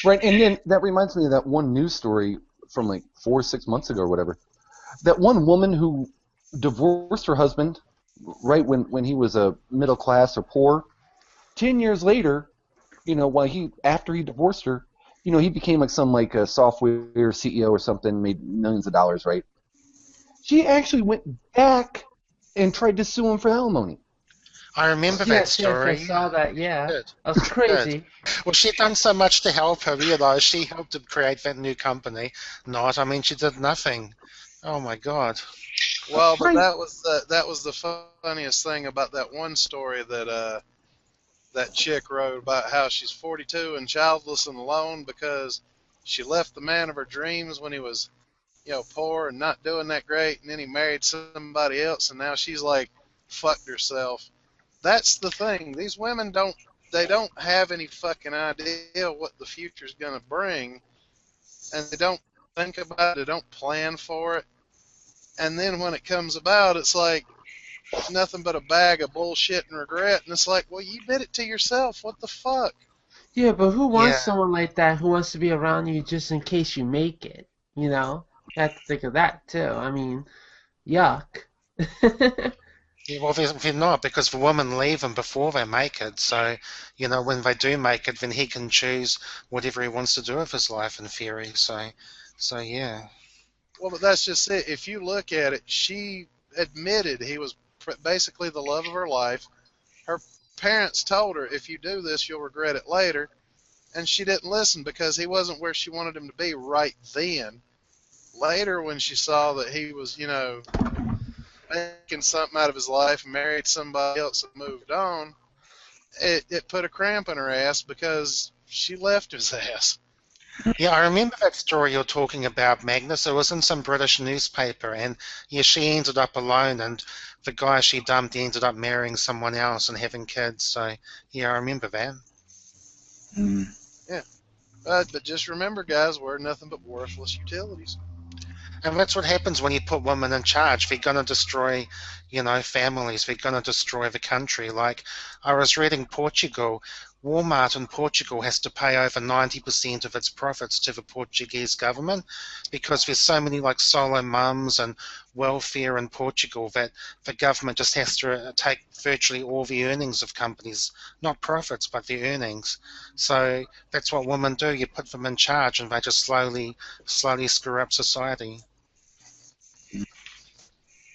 Right, and then that reminds me of that one news story from like 4 or 6 months ago or whatever. That one woman who divorced her husband right when he was a middle class or poor. 10 years later, while after he divorced her, he became like some like a software CEO or something, made millions of dollars, right? She actually went back and tried to sue him for alimony. I remember that Yes, yes, I story. saw that. Yeah, Good, that's good. crazy. Well, she'd done so much to help her, She helped him create that new company. Not, I mean, she did nothing. Oh my God. Well, but Right. that was the funniest thing about that one story that chick wrote about how she's 42 and childless and alone because she left the man of her dreams when he was, poor and not doing that great, and then he married somebody else, and now she's like fucked herself. That's the thing. These women don't have any fucking idea what the future's gonna bring, and they don't think about it. They don't plan for it, and then when it comes about, it's like nothing but a bag of bullshit and regret. And it's like, well, you did it to yourself. What the fuck? Yeah, but who wants Yeah. someone like that who wants to be around you just in case you make it? You know? You have to think of that too. I mean, yuck. Yeah, well, they're not because the women leave him before they make it. So, when they do make it, then he can choose whatever he wants to do with his life in theory. So yeah. Well, but that's just it. If you look at it, she admitted he was basically the love of her life. Her parents told her, if you do this, you'll regret it later. And she didn't listen because he wasn't where she wanted him to be right then. Later, when she saw that he was, making something out of his life and married somebody else and moved on, it put a cramp in her ass because she left his ass. Yeah, I remember that story you're talking about, Magnus. It was in some British newspaper, and yeah, she ended up alone, and the guy she dumped ended up marrying someone else and having kids. So yeah, I remember that. Mm. Yeah. But just remember, guys, we're nothing but worthless utilities. And that's what happens when you put women in charge. They're going to destroy, families. They're going to destroy the country. Like I was reading Portugal, Walmart in Portugal has to pay over 90% of its profits to the Portuguese government because there's so many like solo mums and welfare in Portugal that the government just has to take virtually all the earnings of companies, not profits, but the earnings. So that's what women do. You put them in charge and they just slowly screw up society.